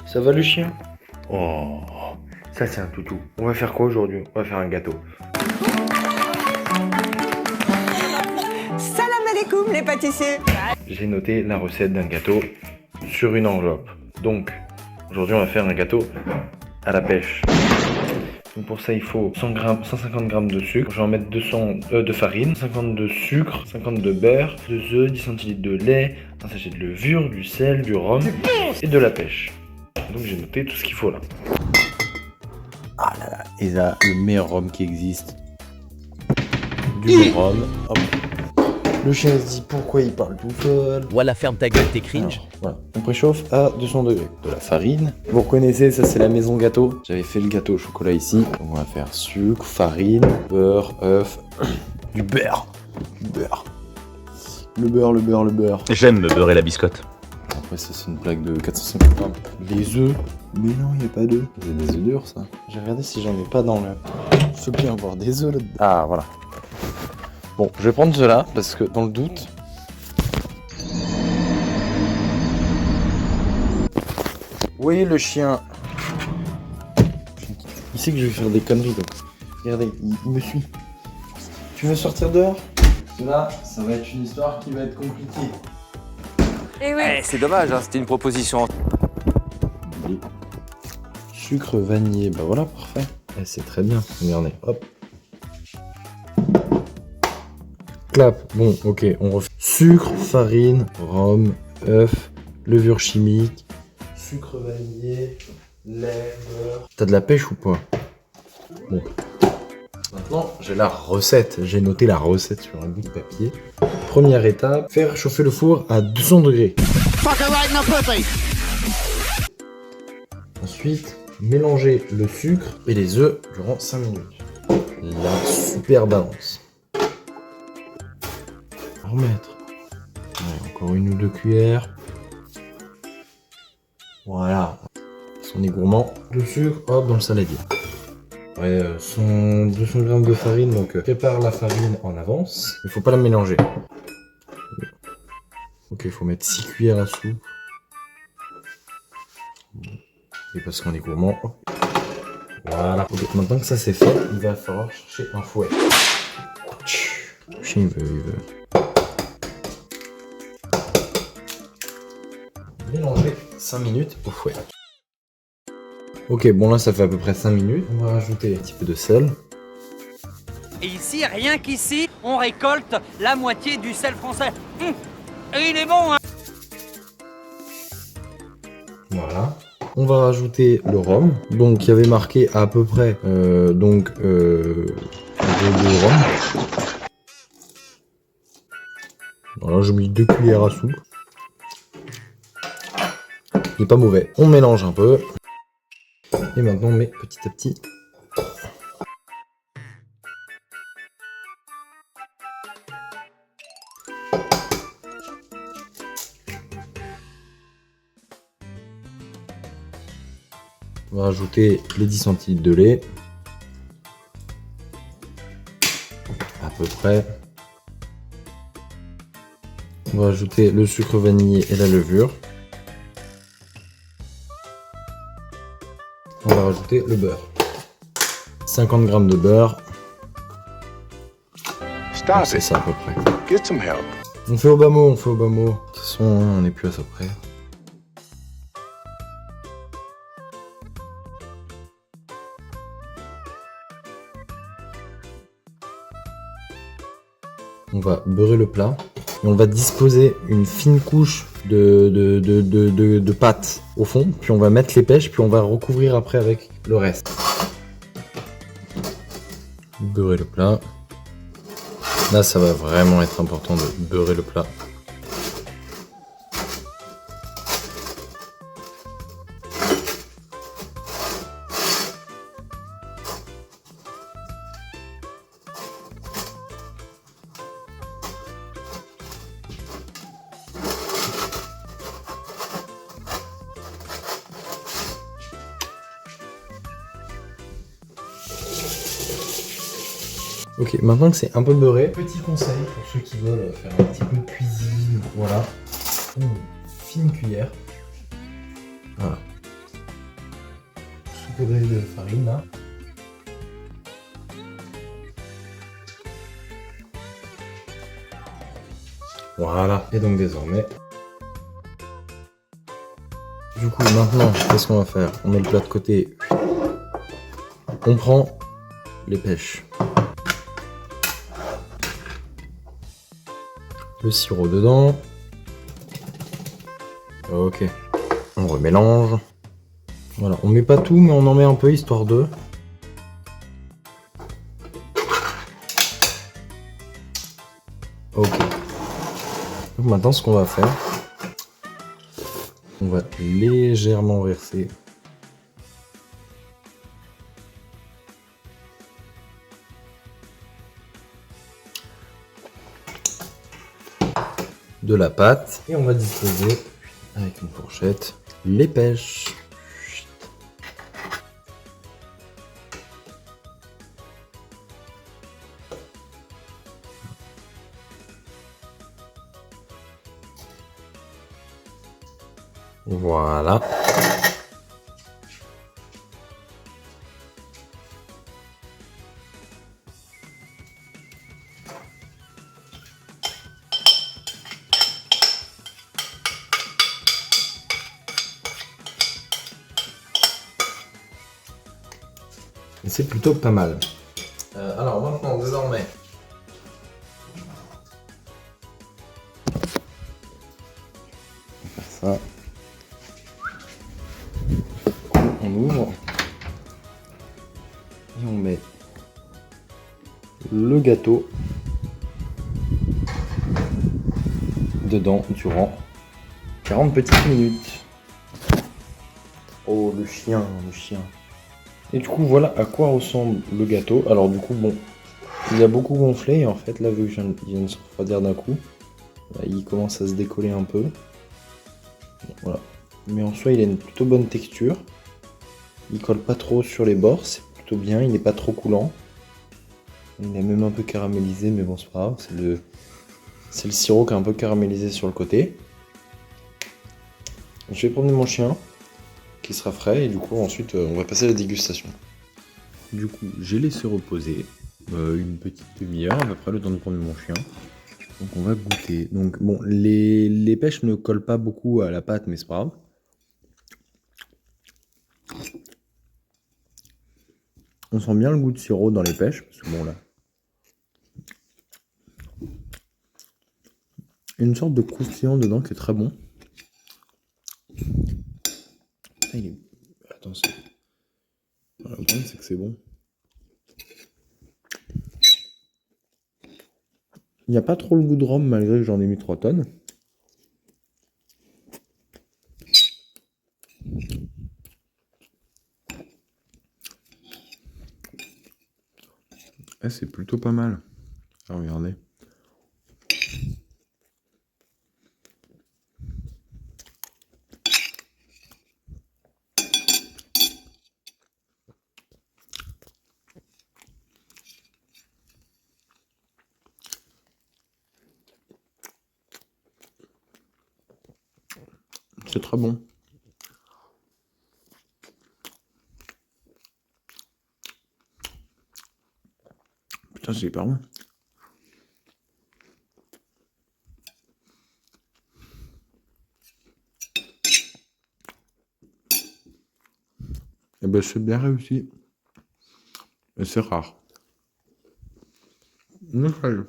Ça va le chien? Oh, ça c'est un toutou. On va faire quoi aujourd'hui? On va faire un gâteau. Salam alaikum les pâtissiers. J'ai noté la recette d'un gâteau sur une enveloppe. Donc, aujourd'hui on va faire un gâteau à la pêche. Donc pour ça il faut 150 g de sucre, je vais en mettre 200 de farine, 50 de sucre, 50 de beurre, 2 œufs, 10 centilitres de lait, un sachet de levure, du sel, du rhum et de la pêche. Donc j'ai noté tout ce qu'il faut là. Ah là là, et là, le meilleur rhum qui existe. Du bon rhum. Hop. Le chien se dit pourquoi il parle tout seul. Voilà, ferme ta gueule, t'es cringe. Alors, voilà. On préchauffe à 200 degrés. De la farine. Vous reconnaissez, ça c'est la maison gâteau. J'avais fait le gâteau au chocolat ici. Donc on va faire sucre, farine, beurre, œuf, du beurre. Du beurre. Le beurre, le beurre, le beurre. J'aime me beurrer la biscotte. Après ça c'est une plaque de 450 grammes. Les œufs. Mais non, il n'y a pas d'œufs. C'est des œufs durs ça. J'ai regardé si j'en ai pas dans le... Je veux bien avoir des œufs là-dedans. Ah voilà. Bon, je vais prendre cela parce que dans le doute... Oui, le chien. Il sait que je vais faire des conneries donc. Regardez, il me suit. Tu veux sortir dehors? Là, ça va être une histoire qui va être compliquée. Et oui. C'est dommage, hein, c'était une proposition. Allez. Sucre vanillé, bah voilà, parfait. Eh, c'est très bien. Regardez, hop. Clap. Bon, ok, on refait. Sucre, farine, rhum, œuf, levure chimique, sucre vanillé, lait, beurre. T'as de la pêche ou pas? Bon. Maintenant, j'ai la recette. J'ai noté la recette sur un bout de papier. Première étape, faire chauffer le four à 200 degrés. Ensuite, mélanger le sucre et les œufs durant 5 minutes. La super balance. Remettre. Ouais, encore une ou deux cuillères. Voilà. On est gourmand. Le sucre, hop, dans le saladier. Ouais, 200 g de farine, donc prépare la farine en avance. Il faut pas la mélanger. Ok, il faut mettre 6 cuillères à soupe. Et parce qu'on est gourmand. Voilà. Ok, maintenant que ça c'est fait, il va falloir chercher un fouet. Le chien il veut. Mélanger 5 minutes au fouet. Ok, bon là ça fait à peu près 5 minutes. On va rajouter un petit peu de sel. Et ici, rien qu'ici, on récolte la moitié du sel français. Et il est bon, hein. Voilà. On va rajouter le rhum. Donc il y avait marqué à peu près un peu de rhum. Voilà, j'ai mis 2 cuillères à soupe. Il est pas mauvais. On mélange un peu. Et maintenant on met petit à petit. On va rajouter les 10 centilitres de lait. À peu près. On va rajouter le sucre vanillé et la levure. On va rajouter le beurre. 50 g de beurre. C'est ça à peu près. On fait au bas mot, De toute façon, on n'est plus à ça près. On va beurrer le plat. Et on va disposer une fine couche de pâte au fond, puis on va mettre les pêches, puis on va recouvrir après avec le reste. Beurrer le plat. Là, ça va vraiment être important de beurrer le plat. Ok, maintenant que c'est un peu beurré, petit conseil pour ceux qui veulent faire un petit peu de cuisine, voilà, une fine cuillère, voilà, degrés de farine là. Voilà. Et donc désormais. Du coup maintenant, qu'est-ce qu'on va faire? On met le plat de côté. On prend les pêches. Le sirop dedans. Ok. On remélange. Voilà, on met pas tout, mais on en met un peu histoire de. Ok. Donc maintenant, ce qu'on va faire, on va légèrement verser de la pâte et on va disposer avec une fourchette les pêches. Voilà. Et c'est plutôt pas mal. Alors maintenant, désormais, on va faire ça. On ouvre et on met le gâteau dedans durant 40 petites minutes. Oh le chien, le chien. Et du coup voilà à quoi ressemble le gâteau. Alors du coup bon, il a beaucoup gonflé et en fait là vu que il vient de se refroidir d'un coup, là, il commence à se décoller un peu. Voilà. Mais en soi il a une plutôt bonne texture. Il colle pas trop sur les bords, c'est plutôt bien, il n'est pas trop coulant. Il est même un peu caramélisé, mais bon c'est pas grave, c'est le sirop qui est un peu caramélisé sur le côté. Je vais prendre mon chien, qui sera frais, et du coup ensuite on va passer à la dégustation. Du coup j'ai laissé reposer une petite demi-heure, à peu près le temps de prendre mon chien. Donc on va goûter. Donc bon, les pêches ne collent pas beaucoup à la pâte, mais c'est pas grave. On sent bien le goût de sirop dans les pêches, parce que bon là. Une sorte de croustillant dedans qui est très bon. Il est... Attends, c'est... Le problème c'est que c'est bon. Il n'y a pas trop le goût de rhum malgré que j'en ai mis 3 tonnes. Eh, c'est plutôt pas mal. Ah, regardez. C'est très bon. Putain, c'est hyper bon. Et ben c'est bien réussi. Et c'est rare. Nickel.